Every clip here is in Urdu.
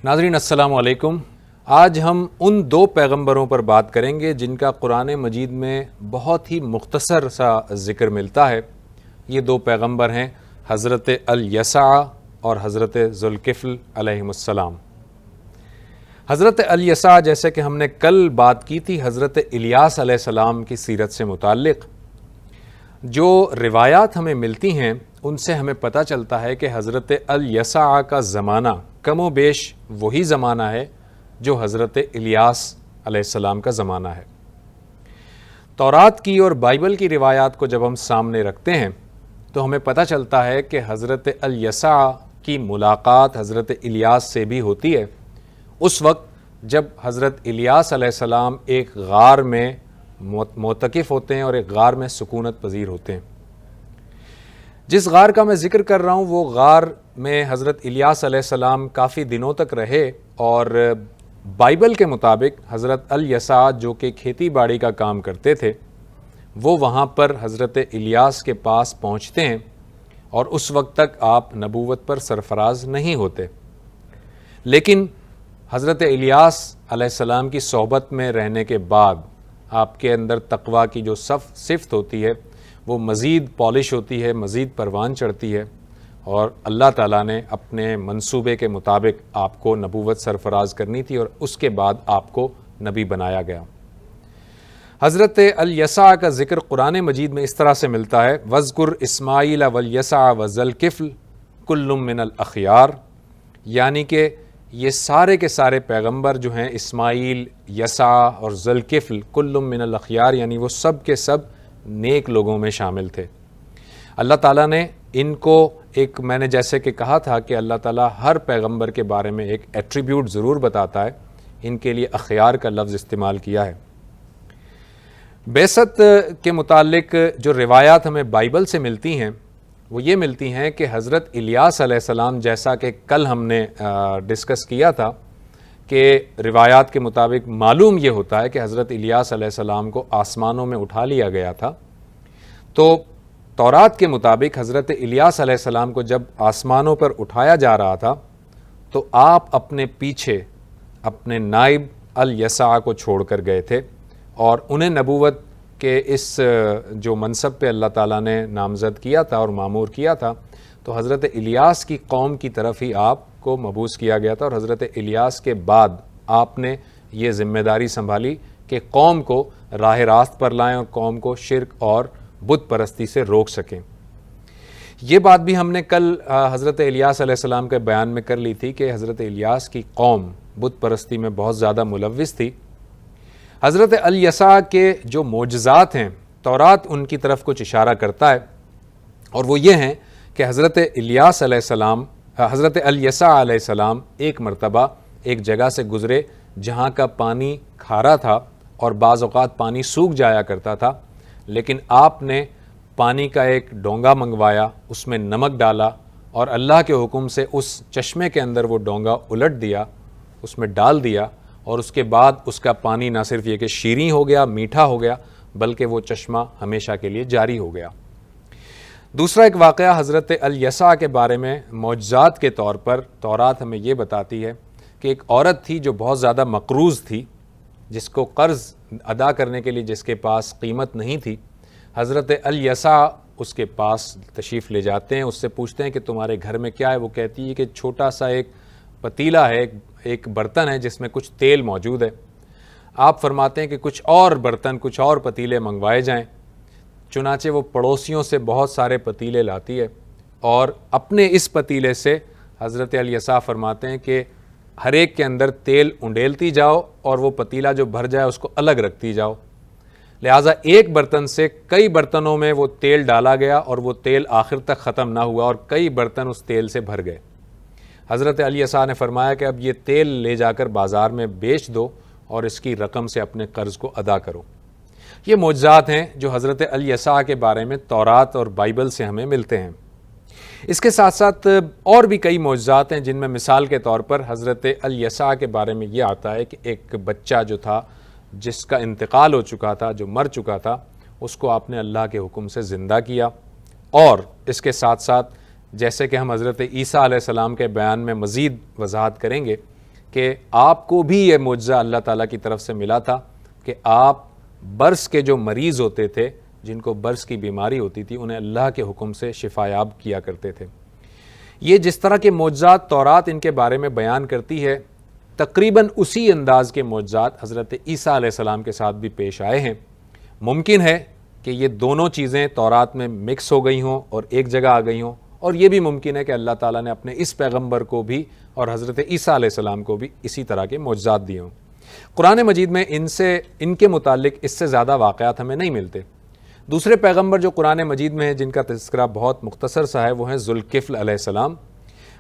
ناظرین السلام علیکم۔ آج ہم ان دو پیغمبروں پر بات کریں گے جن کا قرآن مجید میں بہت ہی مختصر سا ذکر ملتا ہے۔ یہ دو پیغمبر ہیں حضرت الیسع اور حضرت ذوالکفل علیہم السلام۔ حضرت الیسع جیسے کہ ہم نے کل بات کی تھی حضرت الیاس علیہ السلام کی سیرت سے متعلق، جو روایات ہمیں ملتی ہیں ان سے ہمیں پتہ چلتا ہے کہ حضرت الیسع کا زمانہ کم و بیش وہی زمانہ ہے جو حضرت الیاس علیہ السلام کا زمانہ ہے۔ تورات کی اور بائبل کی روایات کو جب ہم سامنے رکھتے ہیں تو ہمیں پتہ چلتا ہے کہ حضرت الیسع کی ملاقات حضرت الیاس سے بھی ہوتی ہے اس وقت جب حضرت الیاس علیہ السلام ایک غار میں معتکف ہوتے ہیں اور ایک غار میں سکونت پذیر ہوتے ہیں۔ جس غار کا میں ذکر کر رہا ہوں وہ غار میں حضرت الیاس علیہ السلام کافی دنوں تک رہے، اور بائبل کے مطابق حضرت الیسع جو کہ کھیتی باڑی کا کام کرتے تھے وہ وہاں پر حضرت الیاس کے پاس پہنچتے ہیں، اور اس وقت تک آپ نبوت پر سرفراز نہیں ہوتے، لیکن حضرت الیاس علیہ السلام کی صحبت میں رہنے کے بعد آپ کے اندر تقویٰ کی جو صفت ہوتی ہے وہ مزید پالش ہوتی ہے، مزید پروان چڑھتی ہے، اور اللہ تعالیٰ نے اپنے منصوبے کے مطابق آپ کو نبوت سرفراز کرنی تھی اور اس کے بعد آپ کو نبی بنایا گیا۔ حضرت الیسع کا ذکر قرآن مجید میں اس طرح سے ملتا ہے، وَاذْكُرْ إِسْمَاعِيلَ وَالْيَسَعَ وَذَوَالْكِفْلِ كُلٌّ مِّنَ الْأَخْيَارِ، یعنی کہ یہ سارے کے سارے پیغمبر جو ہیں اسماعیل، یسع اور ذوالکفل کل من الاخیار، یعنی وہ سب کے سب نیک لوگوں میں شامل تھے۔ اللہ تعالیٰ نے ان کو ایک، میں نے جیسے کہ کہا تھا کہ اللہ تعالیٰ ہر پیغمبر کے بارے میں ایک ایٹریبیوٹ ضرور بتاتا ہے، ان کے لیے اخیار کا لفظ استعمال کیا ہے۔ بعثت کے متعلق جو روایات ہمیں بائبل سے ملتی ہیں وہ یہ ملتی ہیں کہ حضرت الیاس علیہ السلام، جیسا کہ کل ہم نے ڈسکس کیا تھا کہ روایات کے مطابق معلوم یہ ہوتا ہے کہ حضرت الیاس علیہ السلام کو آسمانوں میں اٹھا لیا گیا تھا، تو تورات کے مطابق حضرت الیاس علیہ السلام کو جب آسمانوں پر اٹھایا جا رہا تھا تو آپ اپنے پیچھے اپنے نائب الیسع کو چھوڑ کر گئے تھے، اور انہیں نبوت کہ اس جو منصب پہ اللہ تعالیٰ نے نامزد کیا تھا اور مامور کیا تھا تو حضرت الیاس کی قوم کی طرف ہی آپ کو مبعوث کیا گیا تھا، اور حضرت الیاس کے بعد آپ نے یہ ذمہ داری سنبھالی کہ قوم کو راہ راست پر لائیں اور قوم کو شرک اور بت پرستی سے روک سکیں۔ یہ بات بھی ہم نے کل حضرت الیاس علیہ السلام کے بیان میں کر لی تھی کہ حضرت الیاس کی قوم بت پرستی میں بہت زیادہ ملوث تھی۔ حضرت الیسع کے جو معجزات ہیں تورات ان کی طرف کچھ اشارہ کرتا ہے، اور وہ یہ ہیں کہ حضرت الیسع علیہ السلام ایک مرتبہ ایک جگہ سے گزرے جہاں کا پانی کھارا تھا اور بعض اوقات پانی سوکھ جایا کرتا تھا، لیکن آپ نے پانی کا ایک ڈونگا منگوایا، اس میں نمک ڈالا اور اللہ کے حکم سے اس چشمے کے اندر وہ ڈونگا الٹ دیا، اس میں ڈال دیا، اور اس کے بعد اس کا پانی نہ صرف یہ کہ شیریں ہو گیا، میٹھا ہو گیا، بلکہ وہ چشمہ ہمیشہ کے لیے جاری ہو گیا۔ دوسرا ایک واقعہ حضرت الیسع کے بارے میں معجزات کے طور پر تورات ہمیں یہ بتاتی ہے کہ ایک عورت تھی جو بہت زیادہ مقروض تھی، جس کو قرض ادا کرنے کے لیے جس کے پاس قیمت نہیں تھی۔ حضرت الیسع اس کے پاس تشریف لے جاتے ہیں، اس سے پوچھتے ہیں کہ تمہارے گھر میں کیا ہے؟ وہ کہتی ہے کہ چھوٹا سا ایک پتیلا ہے، ایک برتن ہے جس میں کچھ تیل موجود ہے۔ آپ فرماتے ہیں کہ کچھ اور برتن، کچھ اور پتیلے منگوائے جائیں۔ چنانچہ وہ پڑوسیوں سے بہت سارے پتیلے لاتی ہے، اور اپنے اس پتیلے سے حضرت الیسع فرماتے ہیں کہ ہر ایک کے اندر تیل انڈیلتی جاؤ اور وہ پتیلا جو بھر جائے اس کو الگ رکھتی جاؤ۔ لہٰذا ایک برتن سے کئی برتنوں میں وہ تیل ڈالا گیا، اور وہ تیل آخر تک ختم نہ ہوا اور کئی برتن اس تیل سے بھر گئے۔ حضرت الیسع نے فرمایا کہ اب یہ تیل لے جا کر بازار میں بیچ دو اور اس کی رقم سے اپنے قرض کو ادا کرو۔ یہ معجزات ہیں جو حضرت الیسع کے بارے میں تورات اور بائبل سے ہمیں ملتے ہیں۔ اس کے ساتھ ساتھ اور بھی کئی معجزات ہیں جن میں مثال کے طور پر حضرت الیسع کے بارے میں یہ آتا ہے کہ ایک بچہ جو تھا جس کا انتقال ہو چکا تھا، جو مر چکا تھا، اس کو آپ نے اللہ کے حکم سے زندہ کیا، اور اس کے ساتھ ساتھ جیسے کہ ہم حضرت عیسیٰ علیہ السلام کے بیان میں مزید وضاحت کریں گے کہ آپ کو بھی یہ معجزہ اللہ تعالیٰ کی طرف سے ملا تھا کہ آپ برص کے جو مریض ہوتے تھے، جن کو برص کی بیماری ہوتی تھی، انہیں اللہ کے حکم سے شفا یاب کیا کرتے تھے۔ یہ جس طرح کے معجزات تورات ان کے بارے میں بیان کرتی ہے، تقریباً اسی انداز کے معجزات حضرت عیسیٰ علیہ السلام کے ساتھ بھی پیش آئے ہیں۔ ممکن ہے کہ یہ دونوں چیزیں تورات میں مکس ہو گئی ہوں اور ایک جگہ آ گئی ہوں، اور یہ بھی ممکن ہے کہ اللہ تعالیٰ نے اپنے اس پیغمبر کو بھی اور حضرت عیسیٰ علیہ السلام کو بھی اسی طرح کے معجزات دیے ہوں۔ قرآن مجید میں ان کے متعلق اس سے زیادہ واقعات ہمیں نہیں ملتے۔ دوسرے پیغمبر جو قرآن مجید میں ہیں جن کا تذکرہ بہت مختصر سا ہے، وہ ہیں ذوالکفل علیہ السلام،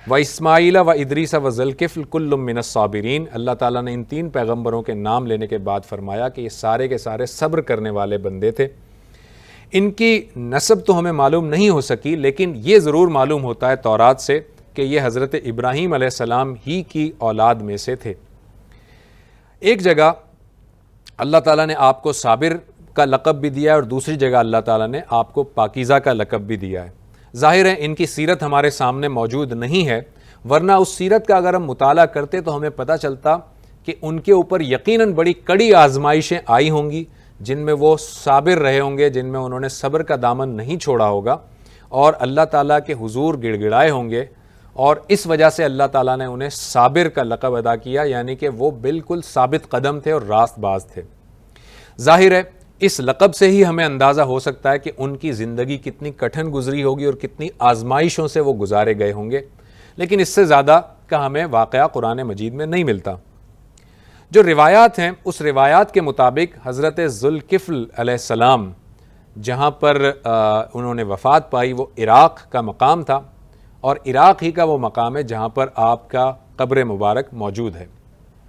و اسماعیل و ادریس و ذوالکفل کل من الصابرین۔ اللہ تعالیٰ نے ان تین پیغمبروں کے نام لینے کے بعد فرمایا کہ یہ سارے کے سارے صبر کرنے والے بندے تھے۔ ان کی نسب تو ہمیں معلوم نہیں ہو سکی، لیکن یہ ضرور معلوم ہوتا ہے تورات سے کہ یہ حضرت ابراہیم علیہ السلام ہی کی اولاد میں سے تھے۔ ایک جگہ اللہ تعالیٰ نے آپ کو صابر کا لقب بھی دیا ہے، اور دوسری جگہ اللہ تعالیٰ نے آپ کو پاکیزہ کا لقب بھی دیا ہے۔ ظاہر ہے ان کی سیرت ہمارے سامنے موجود نہیں ہے، ورنہ اس سیرت کا اگر ہم مطالعہ کرتے تو ہمیں پتہ چلتا کہ ان کے اوپر یقیناً بڑی کڑی آزمائشیں آئی ہوں گی، جن میں وہ صابر رہے ہوں گے، جن میں انہوں نے صبر کا دامن نہیں چھوڑا ہوگا، اور اللہ تعالیٰ کے حضور گڑ گڑائے ہوں گے، اور اس وجہ سے اللہ تعالیٰ نے انہیں صابر کا لقب ادا کیا، یعنی کہ وہ بالکل ثابت قدم تھے اور راست باز تھے۔ ظاہر ہے اس لقب سے ہی ہمیں اندازہ ہو سکتا ہے کہ ان کی زندگی کتنی کٹھن گزری ہوگی اور کتنی آزمائشوں سے وہ گزارے گئے ہوں گے، لیکن اس سے زیادہ کا ہمیں واقعہ قرآن مجید میں نہیں ملتا۔ جو روایات ہیں اس روایات کے مطابق حضرت ذوالکفل علیہ السلام جہاں پر انہوں نے وفات پائی وہ عراق کا مقام تھا، اور عراق ہی کا وہ مقام ہے جہاں پر آپ کا قبر مبارک موجود ہے۔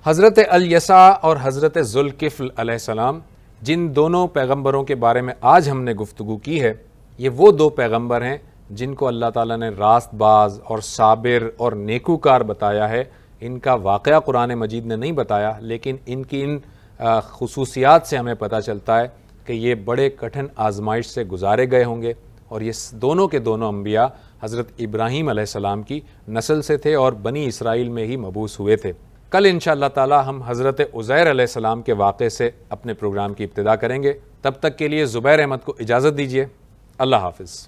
حضرت الیسع اور حضرت ذوالکفل علیہ السلام جن دونوں پیغمبروں کے بارے میں آج ہم نے گفتگو کی ہے، یہ وہ دو پیغمبر ہیں جن کو اللہ تعالیٰ نے راست باز اور صابر اور نیکوکار بتایا ہے۔ ان کا واقعہ قرآن مجید نے نہیں بتایا، لیکن ان کی ان خصوصیات سے ہمیں پتہ چلتا ہے کہ یہ بڑے کٹھن آزمائش سے گزارے گئے ہوں گے، اور یہ دونوں کے دونوں انبیاء حضرت ابراہیم علیہ السلام کی نسل سے تھے اور بنی اسرائیل میں ہی مبعوث ہوئے تھے۔ کل انشاءاللہ تعالی ہم حضرت عزیر علیہ السلام کے واقعے سے اپنے پروگرام کی ابتدا کریں گے۔ تب تک کے لیے زبیر احمد کو اجازت دیجیے۔ اللہ حافظ۔